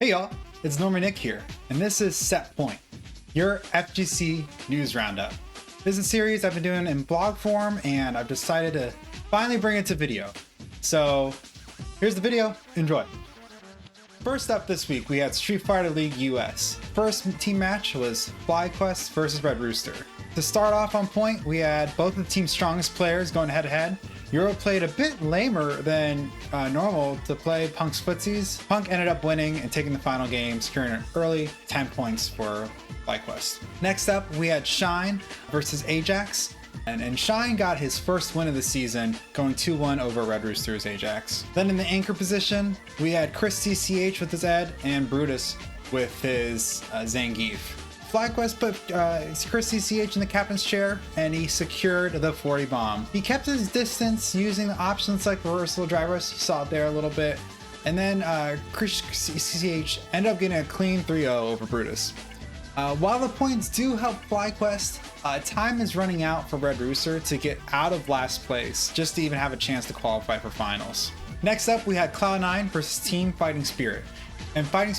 Hey y'all, it's NormieNick here, and this is Set Point, your FGC news roundup. This is a series I've been doing in blog form, and I've decided to finally bring it to video. So here's the video, enjoy. First up this week, we had Street Fighter League US. First team match was FlyQuest versus Red Rooster. To start off on point, we had both of the team's strongest players going head to head. Euro played a bit lamer than normal to play Punk's footsies. Punk ended up winning and taking the final game, securing an early 10 points for FlyQuest. Next up, we had Shine versus Ajax. And Shine got his first win of the season, going 2-1 over Red Rooster's Ajax. Then in the anchor position, we had Chris CCH with his Ed and Brutus with his Zangief. FlyQuest put Chris CCH in the captain's chair, and he secured the 40 bomb. He kept his distance using the options like reversal drivers. You saw it there a little bit. And then Chris CCH ended up getting a clean 3-0 over Brutus. While the points do help FlyQuest, time is running out for Red Rooster to get out of last place, just to even have a chance to qualify for finals. Next up, we had Cloud9 versus Team Fighting Spirit. And Fighting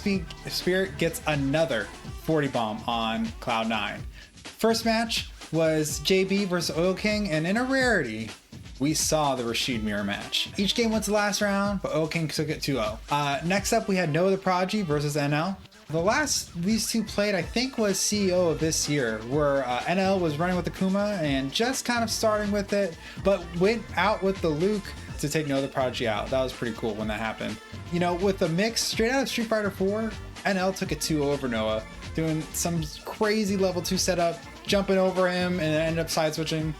Spirit gets another 40 bomb on Cloud9. First match was JB versus Oil King, and in a rarity, we saw the Rashid mirror match. Each game went to the last round, but Oil King took it 2-0. Next up, we had Noah the Prodigy versus NL. The last these two played, I think, was CEO of this year, where NL was running with the Kuma and just kind of starting with it, but went out with the Luke to take Noah the Prodigy out. That was pretty cool when that happened. You know, with the mix straight out of Street Fighter 4, NL took it 2 over Noah, doing some crazy level 2 setup, jumping over him, and then ended up side switching.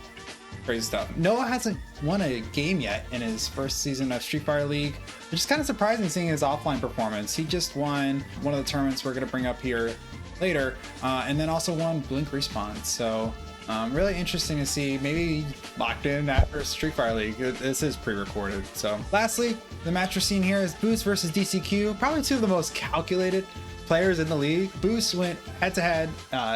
Crazy stuff. Noah hasn't won a game yet in his first season of Street Fighter League, which is kind of surprising seeing his offline performance. He just won one of the tournaments we're going to bring up here later, and then also won Blink Respawn. So really interesting to see. Maybe locked in after Street Fighter League. This is pre-recorded. So lastly, the match we're seeing here is Boost versus DCQ. Probably two of the most calculated players in the league. Boost went head to head.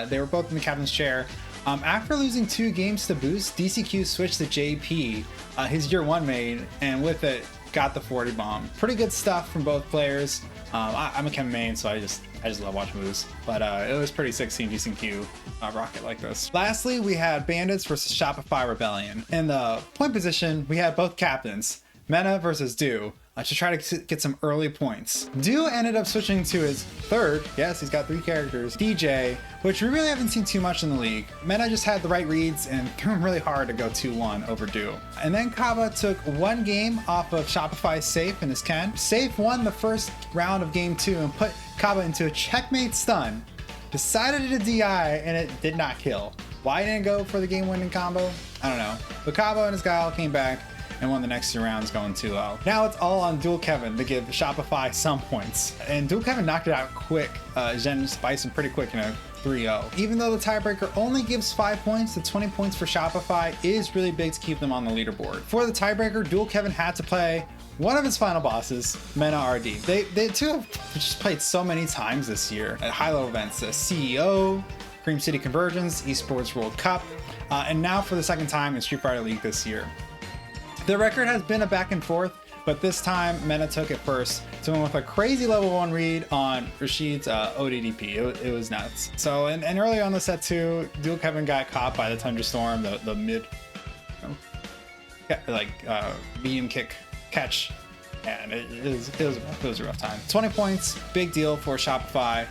They were both in the captain's chair. After losing 2 games to Boost, DCQ switched to JP, his year 1 main, and with it got the 40 bomb. Pretty good stuff from both players. I'm a Chem main, so I just love watching Boost. But it was pretty sick seeing DCQ rocket like this. Lastly, we had Bandits versus Shopify Rebellion. In the point position, we had both captains, Mena versus Do, to try to get some early points. Do ended up switching to his third, yes, he's got 3 characters, DJ, which we really haven't seen too much in the league. Mena just had the right reads and threw him really hard to go 2-1 over Do. And then Kaba took 1 game off of Shopify's Safe in his Ken. Safe won the first round of game 2 and put Kaba into a checkmate stun, decided to DI, and it did not kill. Why didn't it go for the game-winning combo? I don't know. But Kaba and his guy all came back and won the next 2 rounds going 2-0. Now it's all on Dual Kevin to give Shopify some points. And Dual Kevin knocked it out quick. Jen Bison pretty quick in a 3-0. Even though the tiebreaker only gives 5 points, the 20 points for Shopify is really big to keep them on the leaderboard. For the tiebreaker, Dual Kevin had to play one of his final bosses, Mena RD. They two have just played so many times this year at high-level events. The CEO, Cream City Convergence, Esports World Cup, and now for the second time in Street Fighter League this year. The record has been a back and forth, but this time Mena took it first to win with a crazy level 1 read on Rashid's ODDP. It was nuts. So, and early on the set 2, Dual Kevin got caught by the Thunderstorm, the mid, medium kick catch, and it was a rough time. 20 points, big deal for Shopify.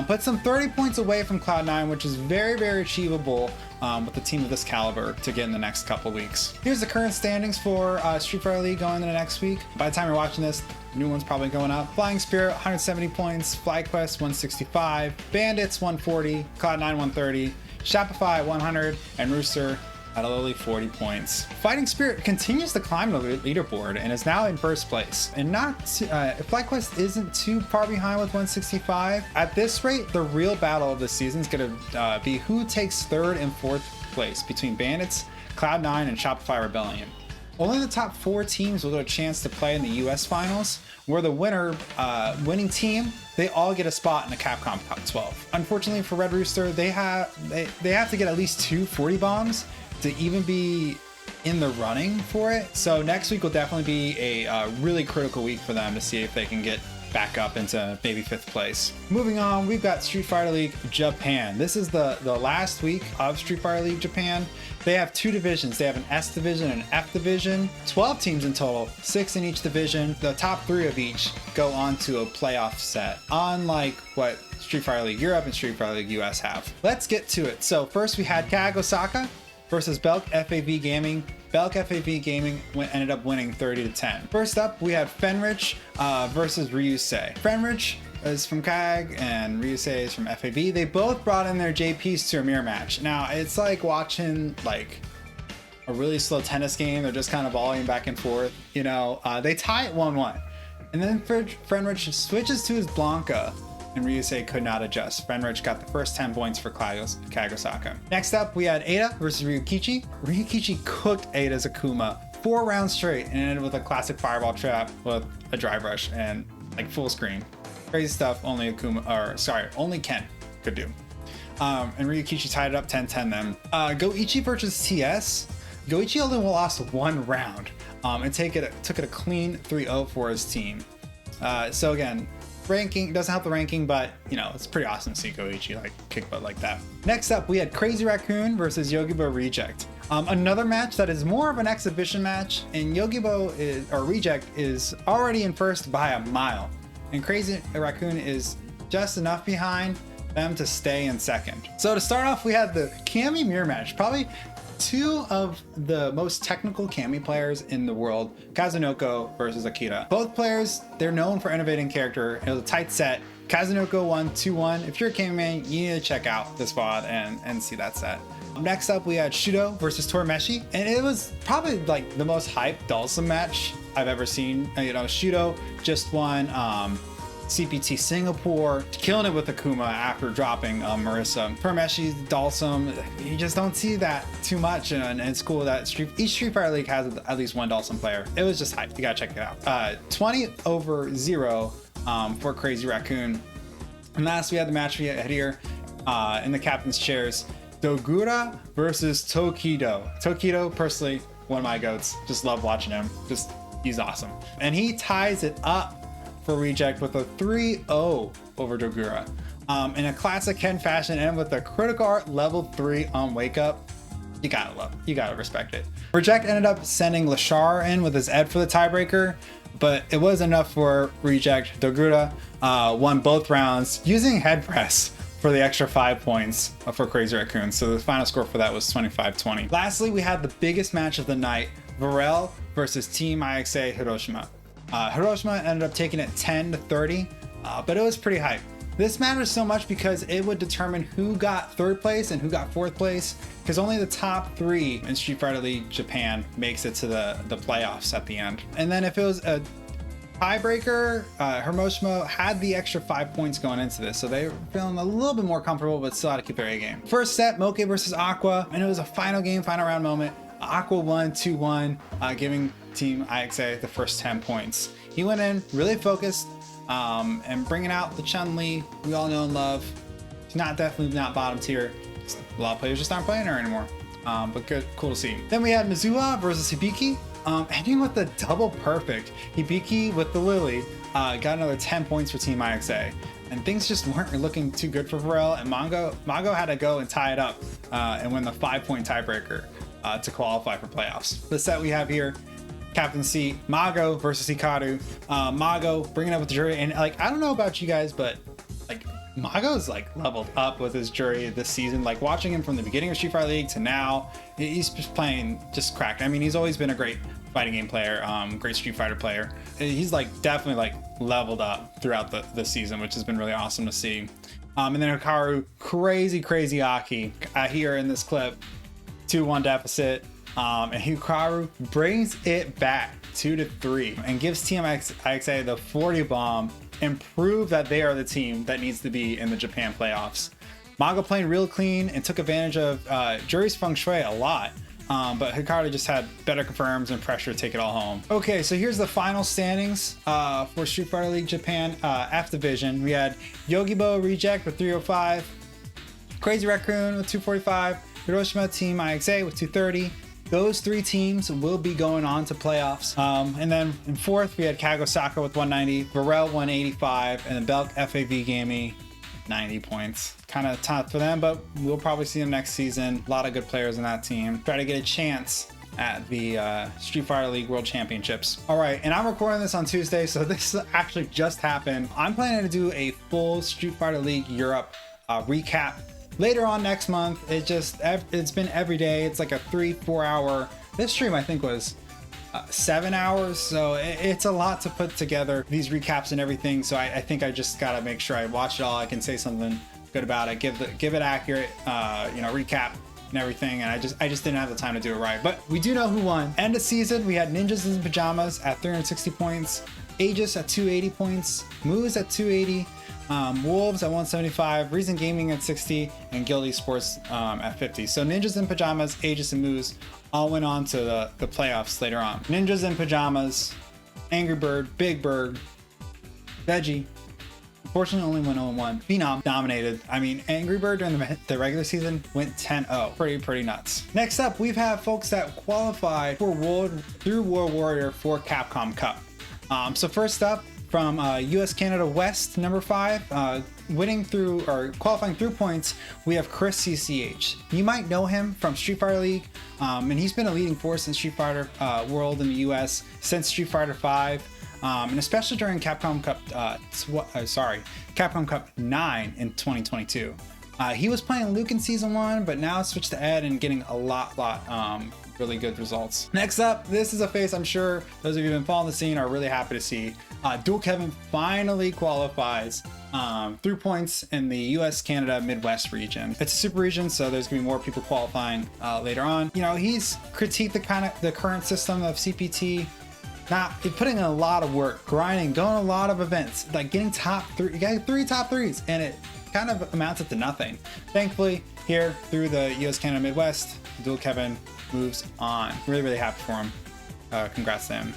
Put some 30 points away from Cloud9, which is very, very achievable with a team of this caliber to get in the next couple weeks. Here's the current standings for Street Fighter League going into next week. By the time you're watching this, new one's probably going up. Flying Spirit, 170 points. FlyQuest, 165. Bandits, 140. Cloud9, 130. Shopify, 100. And Rooster at a lowly 40 points. Fighting Spirit continues to climb the leaderboard and is now in first place. And FlyQuest isn't too far behind with 165. At this rate, the real battle of the season is going to be who takes 3rd and 4th place between Bandits, Cloud9, and Shopify Rebellion. Only the top 4 teams will get a chance to play in the US finals, where the winning team, they all get a spot in the Capcom Top 12. Unfortunately for Red Rooster, they have to get at least 2 40 bombs to even be in the running for it. So next week will definitely be a really critical week for them to see if they can get back up into maybe 5th place. Moving on, we've got Street Fighter League Japan. This is the last week of Street Fighter League Japan. They have 2 divisions. They have an S division and an F division. 12 teams in total, 6 in each division. The top 3 of each go on to a playoff set, unlike what Street Fighter League Europe and Street Fighter League US have. Let's get to it. So first we had Kag Osaka versus Belk FAV Gaming. Belk FAV Gaming ended up winning 30-10. First up, we had Fenrich versus Ryusei. Fenrich is from Kag and Ryusei is from FAV. They both brought in their JPs to a mirror match. Now, it's like watching like a really slow tennis game. They're just kind of volleying back and forth. You know, they tie it 1-1. And then Fenrich switches to his Blanca, and Ryusei could not adjust. Fenrich got the first 10 points for Kag Osaka. Next up, we had Ada versus Ryukichi. Ryukichi cooked Ada's Akuma 4 rounds straight and ended with a classic fireball trap with a dry brush and like full screen. Crazy stuff only Ken could do. And Ryukichi tied it up 10-10 then. Goichi versus TS. Goichi only lost 1 round and took it a clean 3-0 for his team. So again, ranking doesn't help the ranking, but you know, it's pretty awesome to see Goichi like kick butt like that. Next up, we had Crazy Raccoon versus Yogibo Reject. Another match that is more of an exhibition match, and Reject is already in first by a mile, and Crazy Raccoon is just enough behind them to stay in second. So to start off, we had the Kami mirror match, probably 2 of the most technical Kami players in the world, Kazunoko versus Akira. Both players, they're known for innovating character. It was a tight set. Kazunoko won 2-1. If you're a Kami man, you need to check out this VOD and see that set. Next up, we had Shudo versus Torimeshi, and it was probably like the most hyped Dhalsim match I've ever seen. You know, Shudo just won CPT Singapore, killing it with Akuma after dropping Marissa. Torimeshi, Dhalsim, you just don't see that too much, and it's cool that each Street Fighter League has at least 1 Dhalsim player. It was just hype. You gotta check it out. 20-0 for Crazy Raccoon. And last, we had the match we had here in the captain's chairs. Dogura versus Tokido. Tokido, personally, one of my goats. Just love watching him. He's awesome. And he ties it up for Reject with a 3-0 over Dogura. In a classic Ken fashion and with a critical art level 3 on Wake Up. You gotta respect it. Reject ended up sending Lashar in with his Ed for the tiebreaker, but it was enough for Reject. Dogura won both rounds using head press for the extra 5 points for Crazy Raccoon. So the final score for that was 25-20. Lastly, we had the biggest match of the night, Varel versus Team IXA Hiroshima. Hiroshima ended up taking it 10-30, but it was pretty hype. This matters so much because it would determine who got 3rd place and who got 4th place, because only the top 3 in Street Fighter League Japan makes it to the playoffs at the end. And then if it was a tiebreaker, Hiroshima had the extra 5 points going into this, so they were feeling a little bit more comfortable, but still had to keep their A game. First set, Moke versus Aqua, and it was a final round moment. Aqua won 2-1, giving Team IXA the first 10 points. He went in really focused and bringing out the Chun-Li we all know and love. She's definitely not bottom tier. A lot of players just aren't playing her anymore, but good, cool to see. Then we had Mizuha versus Ibuki. Ending with the double perfect. Ibuki with the Lily got another 10 points for Team IXA. And things just weren't looking too good for Varel, and Mago had to go and tie it up and win the 5-point tiebreaker to qualify for playoffs. The set we have here, captaincy, Mago versus Hikaru. Mago bringing up with the jury, and like, I don't know about you guys, but like, Mago's like leveled up with his jury this season. Like, watching him from the beginning of Street Fighter League to now, he's just playing just cracked. I mean, he's always been a great fighting game player, great Street Fighter player. He's like definitely like leveled up throughout the season, which has been really awesome to see. And then Hikaru, crazy Aki here in this clip, 2-1 deficit. And Hikaru brings it back 2-3 and gives Team IXA the 40 bomb and prove that they are the team that needs to be in the Japan playoffs. Mago playing real clean and took advantage of jury's feng shui a lot, but Hikaru just had better confirms and pressure to take it all home. Okay, so here's the final standings for Street Fighter League Japan F Division. We had Yogibo Reject with 305, Crazy Raccoon with 245, Hiroshima Team IXA with 230, Those 3 teams will be going on to playoffs. And then in 4th, we had Kago Sakura with 190, Varel 185, and then Belk FAV Gamey 90 points. Kind of tough for them, but we'll probably see them next season. A lot of good players in that team. Try to get a chance at the Street Fighter League World Championships. All right, and I'm recording this on Tuesday, so this actually just happened. I'm planning to do a full Street Fighter League Europe recap later on next month. It's been every day. It's like a 3-4 hour. This stream I think was 7 hours, so it's a lot to put together, these recaps and everything. So I think I just gotta make sure I watch it all. I can say something good about it, give it accurate recap and everything, and I just didn't have the time to do it right. But we do know who won. End of season, we had Ninjas in Pajamas at 360 points, Aegis at 280 points, Moose at 280, Wolves at 175, Reason Gaming at 60, and Guilty Sports at 50. So Ninjas in Pajamas, Aegis, and Moose all went on to the playoffs later on. Ninjas in Pajamas, Angry Bird, Big Bird, Veggie. Unfortunately, only went 0-1. Phenom dominated. I mean, Angry Bird during the regular season went 10-0. Pretty nuts. Next up, we've had folks that qualified for World Warrior for Capcom Cup. So first up, from US Canada West, number 5, winning through or qualifying through points, we have Chris CCH. You might know him from Street Fighter League, and he's been a leading force in Street Fighter World in the US since Street Fighter 5. And especially during Capcom Cup, Capcom Cup 9 in 2022. He was playing Luke in Season 1, but now switched to Ed and getting a lot really good results. Next up, this is a face I'm sure those of you who've been following the scene are really happy to see. Dual Kevin finally qualifies through points in the US, Canada, Midwest region. It's a super region, so there's gonna be more people qualifying later on. You know, he's critiqued the current system of CPT. Now, he's putting in a lot of work, grinding, going to a lot of events, like getting top 3, you got 3 top 3s, and it kind of amounted to nothing. Thankfully, here through the US, Canada, Midwest, Dual Kevin moves on. Really happy for him. Congrats to him.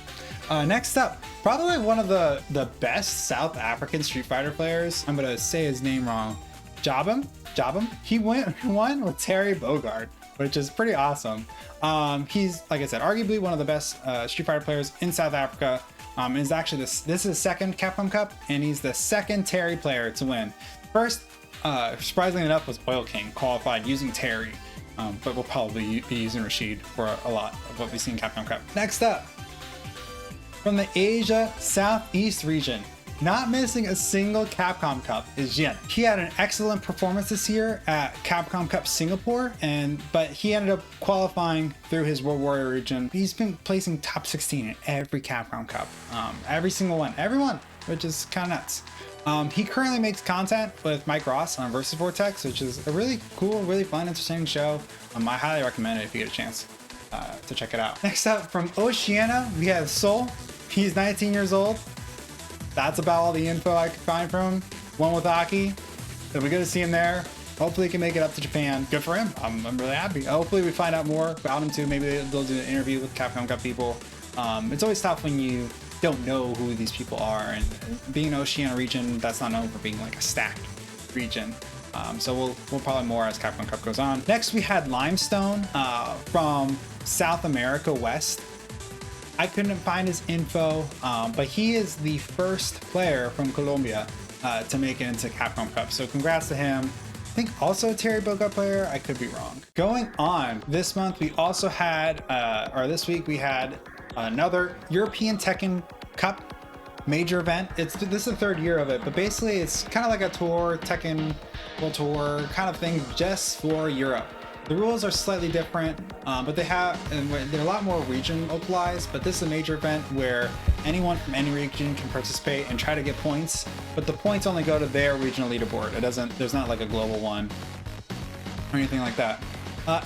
Next up, probably one of the best South African Street Fighter players. I'm gonna say his name wrong. Jabim. He won with Terry Bogard, which is pretty awesome. He's, like I said, arguably one of the best Street Fighter players in South Africa. Is actually this is his second Capcom Cup, and he's the second Terry player to win. First, surprisingly enough, was Oil King, qualified using Terry, but we'll probably be using Rashid for a lot of what we see in Capcom Cup. Next up, from the Asia Southeast region, not missing a single Capcom Cup is Jin. He had an excellent performance this year at Capcom Cup Singapore, but he ended up qualifying through his World Warrior region. He's been placing top 16 in every Capcom Cup, every single one, which is kind of nuts. He currently makes content with Mike Ross on Versus Vortex, which is a really cool, really fun, entertaining show. I highly recommend it if you get a chance to check it out. Next up, from Oceania, we have Sol. He's 19 years old. That's about all the info I could find from him. One with Aki. So we're good to see him there. Hopefully he can make it up to Japan. Good for him. I'm really happy. Hopefully we find out more about him too. Maybe they'll do an interview with Capcom Cup people. It's always tough when you don't know who these people are, and being an Oceania region, that's not known for being like a stacked region. So we'll probably more as Capcom Cup goes on. Next we had Limestone from South America West. I couldn't find his info, but he is the first player from Colombia to make it into Capcom Cup. So congrats to him. I think also a Terry Bogard player. I could be wrong. Going on, this month we also had, this week we had another European Tekken Cup major event. This is the 3rd year of it, but basically it's kind of like a tour, Tekken World Tour kind of thing just for Europe. The rules are slightly different, but they're a lot more region localized, but this is a major event where anyone from any region can participate and try to get points, but the points only go to their regional leaderboard. There's not like a global one or anything like that.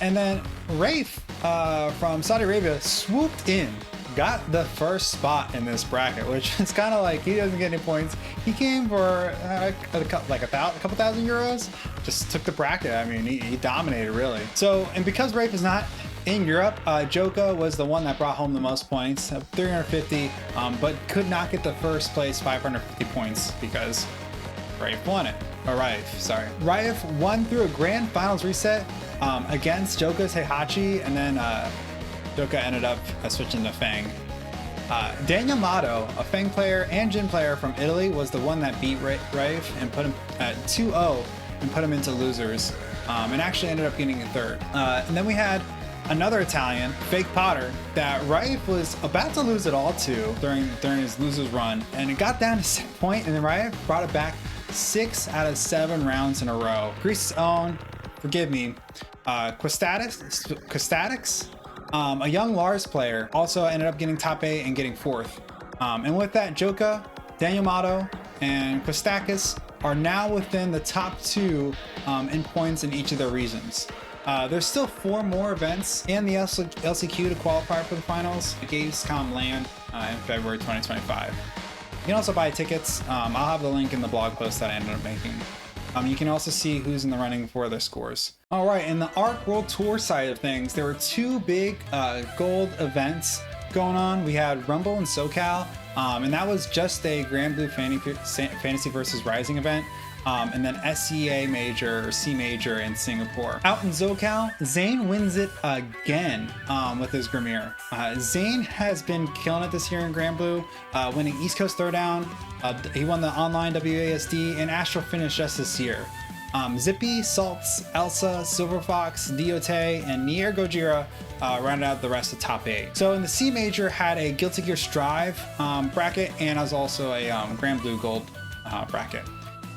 And then Rafe from Saudi Arabia swooped in, got the first spot in this bracket, which is kind of like he doesn't get any points. He came for a couple thousand euros, just took the bracket. I mean, he dominated really. So, and because Rafe is not in Europe, Joka was the one that brought home the most points, 350, but could not get the first place 550 points because Rafe won it. Or Raif, sorry. Raif won through a grand finals reset against Joka's Heihachi, and then Joka ended up switching to Fang. Daniel Mato, a Fang player and Jin player from Italy, was the one that beat Rife and put him at 2-0 and put him into losers, and actually ended up getting a third. And then we had another Italian, Fake Potter, that Rife was about to lose it all to during his losers run, and it got down to set point, and then Rife brought it back 6 out of 7 rounds in a row. Greece's own, forgive me, Kostatics, a young Lars player, also ended up getting top 8 and getting 4th. And with that, Joka, Daniel Mato, and Kostakis are now within the top 2 in points in each of their regions. There's still 4 more events and the LCQ to qualify for the finals. The Gamescom land in February 2025. You can also buy tickets. I'll have the link in the blog post that I ended up making. You can also see who's in the running for their scores. All right, in the ARC World Tour side of things, there were 2 big gold events going on. We had Rumble in SoCal, and that was just a Grand Blue Fantasy versus Rising event. And then SEA Major or C Major in Singapore. Out in SoCal, Zane wins it again with his Grimir. Zane has been killing it this year in Grand Blue, winning East Coast Throwdown. He won the online WASD and Astral Finish just this year. Zippy, Salts, Elsa, Silver Fox, Diote, and Nier Gojira rounded out the rest of top 8. So in the C Major had a Guilty Gear Strive bracket, and as also a Grand Blue Gold bracket.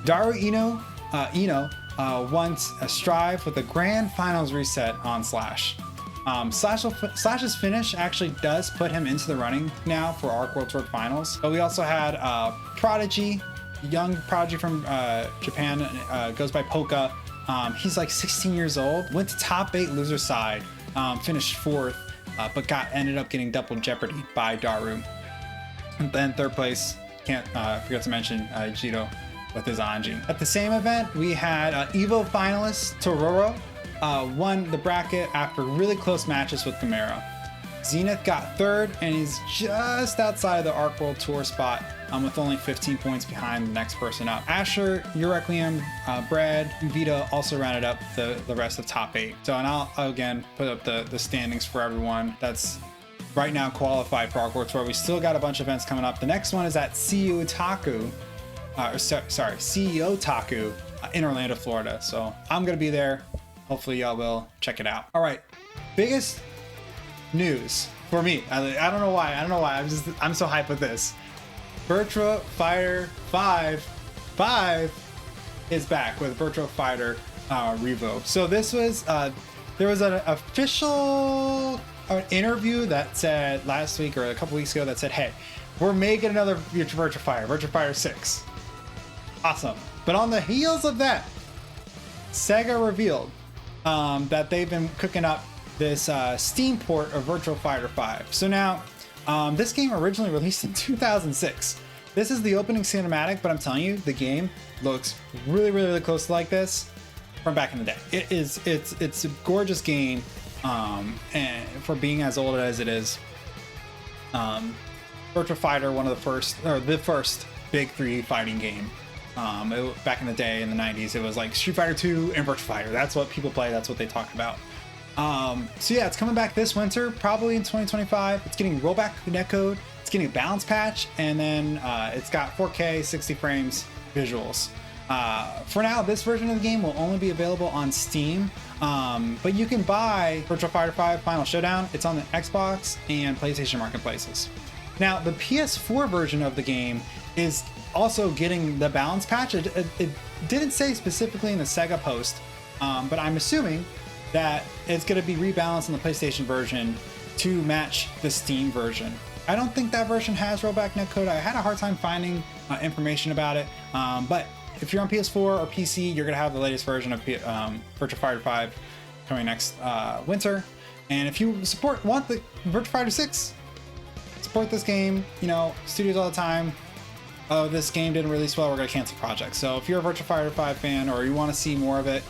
Daru Ino won a Strive with a Grand Finals reset on Slash. Slash's finish actually does put him into the running now for ARC World Tour Finals. But we also had Prodigy, young Prodigy from Japan, goes by Poka. He's like 16 years old, went to top 8 loser side, finished 4th, but ended up getting double jeopardy by Daru. And then 3rd place, forgot to mention Jito with his Anji. At the same event, we had Evo finalist Tororo won the bracket after really close matches with Gamera. Zenith got 3rd, and he's just outside the ARC World Tour spot with only 15 points behind the next person up. Asher, Eurequiem, Brad, and Vita also rounded up the rest of top 8. So, and I'll again put up the standings for everyone that's right now qualified for ARC World Tour. We still got a bunch of events coming up. The next one is at CEO Taku in Orlando, Florida. So I'm gonna be there. Hopefully y'all will check it out. All right, biggest news for me. I don't know why. I'm so hyped with this. Virtua Fighter 5 is back with Virtua Fighter Revo. So this was there was an official interview that said last week or a couple weeks ago that said, hey, we're making another Virtua Fighter 6. Awesome. But on the heels of that, Sega revealed that they've been cooking up this Steam port of Virtua Fighter 5. So now, this game originally released in 2006. This is the opening cinematic, but I'm telling you, the game looks really, really, really close to like this from back in the day. It's a gorgeous game, and for being as old as it is. Virtua Fighter, the first big 3D fighting game. Back in the day, in the 90s, it was like Street Fighter 2 and Virtua Fighter. That's what people play. That's what they talk about. So yeah, it's coming back this winter, probably in 2025. It's getting rollback netcode. It's getting a balance patch, and then it's got 4K 60 frames visuals. For now, this version of the game will only be available on Steam, but you can buy Virtua Fighter 5 Final Showdown. It's on the Xbox and PlayStation marketplaces. Now, the PS4 version of the game is also getting the balance patch. It didn't say specifically in the Sega post, but I'm assuming that it's going to be rebalanced in the PlayStation version to match the Steam version. I don't think that version has rollback netcode. I had a hard time finding information about it, but if you're on PS4 or PC, you're going to have the latest version of Virtua Fighter 5 coming next winter. And if you want the Virtua Fighter 6, support this game. You know, studios all the time, oh, this game didn't release well, we're going to cancel projects. So if you're a Virtua Fighter 5 fan or you want to see more of it,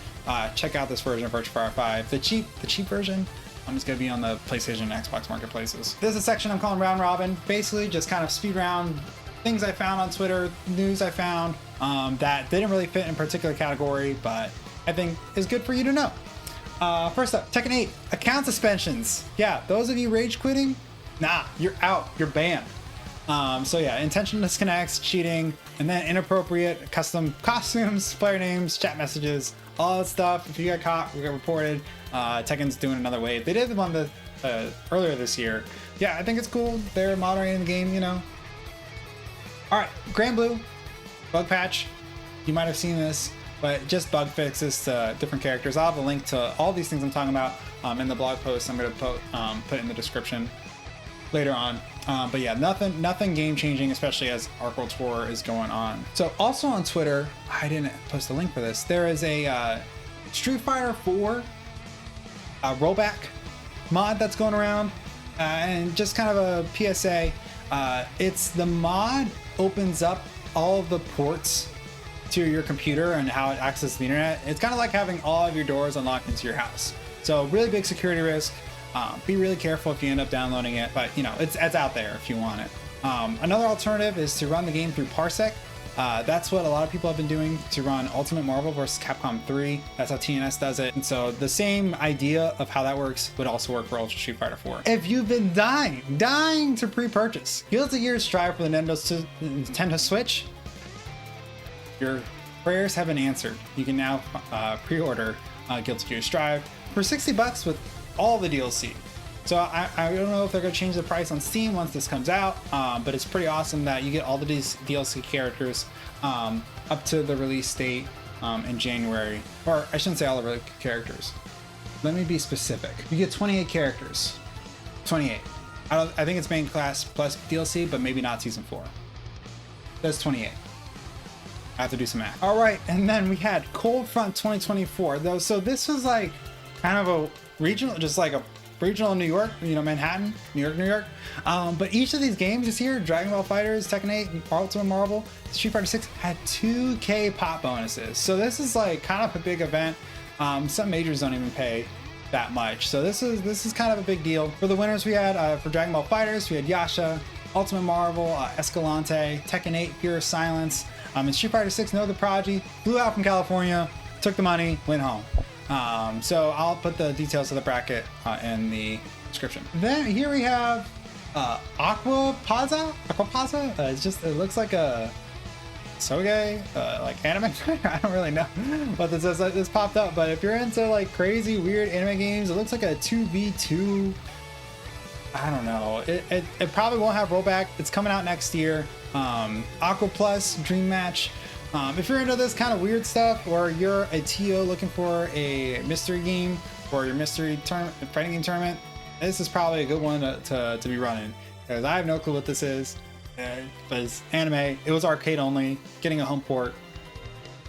check out this version of Virtua Fighter 5. The cheap version, is going to be on the PlayStation and Xbox marketplaces. This is a section I'm calling Round Robin. Basically, just kind of speed round things I found on Twitter, news I found that didn't really fit in a particular category, but I think is good for you to know. First up, Tekken 8, account suspensions. Yeah, those of you rage quitting, nah, you're out, you're banned. So yeah, intentional disconnects, cheating, and then inappropriate custom costumes, player names, chat messages, all that stuff. If you get caught, we get reported. Tekken's doing another wave. They did one earlier this year. Yeah, I think it's cool. They're moderating the game, you know. All right, Grand Blue, bug patch. You might have seen this, but just bug fixes to different characters. I'll have a link to all these things I'm talking about in the blog post. I'm going to put in the description later on. But yeah, nothing game changing, especially as Arc World Tour is going on. So also on Twitter, I didn't post a link for this. There is a Street Fighter 4 rollback mod that's going around, and just kind of a PSA. It's the mod opens up all of the ports to your computer and how it accesses the internet. It's kind of like having all of your doors unlocked into your house. So really big security risk. Be really careful if you end up downloading it, but you know, it's out there if you want it. Another alternative is to run the game through Parsec. That's what a lot of people have been doing to run Ultimate Marvel vs. Capcom 3. That's how TNS does it. And so the same idea of how that works would also work for Ultra Street Fighter 4. If you've been dying to pre-purchase Guilty Gear Strive for the Nintendo Switch, your prayers have been answered. You can now pre-order Guilty Gear Strive for $60 with all the DLC. So I don't know if they're going to change the price on Steam once this comes out, but it's pretty awesome that you get all the DLC characters up to the release date in January. Or I shouldn't say all the characters. Let me be specific. You get 28 characters. 28. I think it's main class plus DLC, but maybe not season 4. That's 28. I have to do some math. All right, and then we had Cold Front 2024 though. So this was like kind of a regional, just like a regional New York, you know, Manhattan, New York. But each of these games this year, Dragon Ball FighterZ, Tekken 8, and Ultimate Marvel, Street Fighter 6 had 2K pop bonuses. So this is like kind of a big event. Some majors don't even pay that much. So this is kind of a big deal. For the winners, we had for Dragon Ball FighterZ, we had Yasha, Ultimate Marvel, Escalante, Tekken 8, Pure Silence, and Street Fighter 6, No the Prodigy, flew out from California, took the money, went home. So I'll put the details of the bracket in the description. Then here we have Aquapazza. It looks like a Soge, like anime. I don't really know what this is. This popped up, but if you're into like crazy weird anime games, it looks like a 2v2. I don't know. It probably won't have rollback. It's coming out next year. Aqua Plus Dream Match. If you're into this kind of weird stuff, or you're a TO looking for a mystery game for your mystery fighting game tournament, this is probably a good one to be running, because I have no clue what this is. It was anime. It was arcade only. Getting a home port.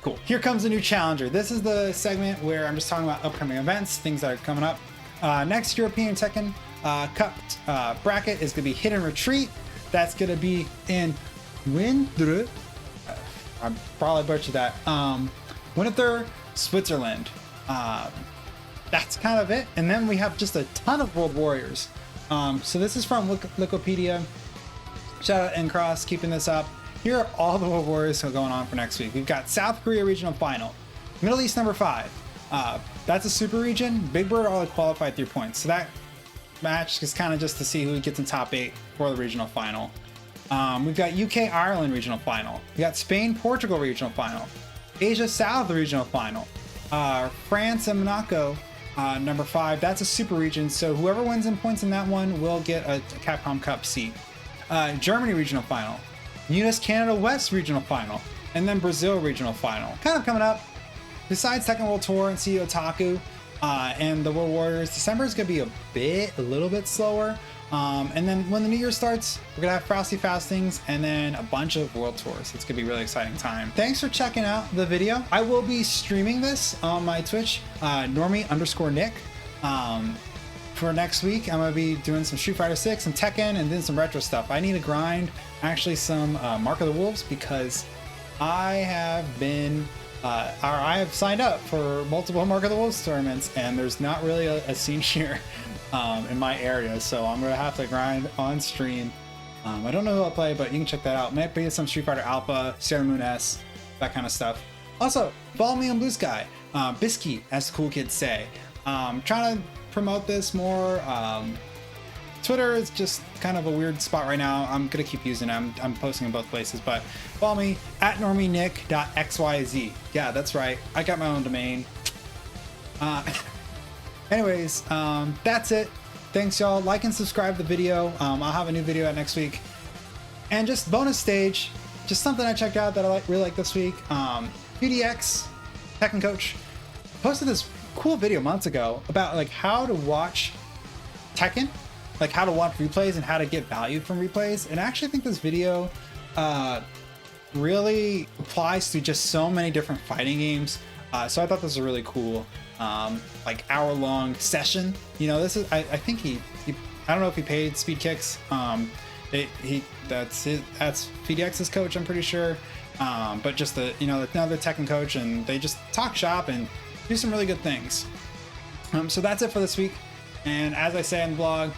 Cool. Here comes a new challenger. This is the segment where I'm just talking about upcoming events, things that are coming up. Next European Tekken Cup bracket is going to be Hidden Retreat. That's going to be in Windr. I probably butchered that. Winter, Switzerland. That's kind of it. And then we have just a ton of World Warriors. So this is from Wikipedia. Shout out N-Cross, keeping this up. Here are all the World Warriors going on for next week. We've got South Korea Regional Final. Middle East number 5. That's a super region. Big Bird already qualified 3 points. So that match is kind of just to see who gets in top 8 for the regional final. We've got UK Ireland regional final. We got Spain Portugal regional final. Asia South regional final. France and Monaco number 5. That's a super region. So whoever wins in points in that one will get a Capcom Cup seat. Germany regional final. US Canada West regional final. And then Brazil regional final. Kind of coming up. Besides Tekken World Tour and CEO Otaku and the World Warriors, December is going to be a little bit slower. And then when the new year starts, we're gonna have Frosty Faustings and then a bunch of world tours. It's gonna be a really exciting time. Thanks for checking out the video. I will be streaming this on my Twitch, Normie_Nick. For next week, I'm gonna be doing some Street Fighter 6 and Tekken and then some retro stuff. I need to grind actually some Mark of the Wolves, because I have been I have signed up for multiple Mark of the Wolves tournaments, and there's not really a scene here in my area, so I'm gonna have to grind on stream. I don't know who I'll play, but you can check that out. Might be some Street Fighter Alpha, Sailor Moon S, that kind of stuff. Also, follow me on Blue Sky, Bisky, as the cool kids say. Trying to promote this more. Twitter is just kind of a weird spot right now. I'm gonna keep using it. I'm posting in both places, but follow me at NormieNick.xyz. Yeah, that's right. I got my own domain. Anyways, that's it. Thanks, y'all. Like and subscribe the video. I'll have a new video out next week. And just bonus stage, just something I checked out that I really like this week. PDX, Tekken Coach, posted this cool video months ago about like how to watch Tekken, like how to watch replays and how to get value from replays. And I actually think this video really applies to just so many different fighting games. So I thought this was really cool, like hour-long session. You know, this is I think he I don't know if he paid Speed Kicks. That's PDX's coach, I'm pretty sure. But just another Tekken coach, and they just talk shop and do some really good things. So that's it for this week. And as I say in the blog,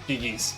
GG's.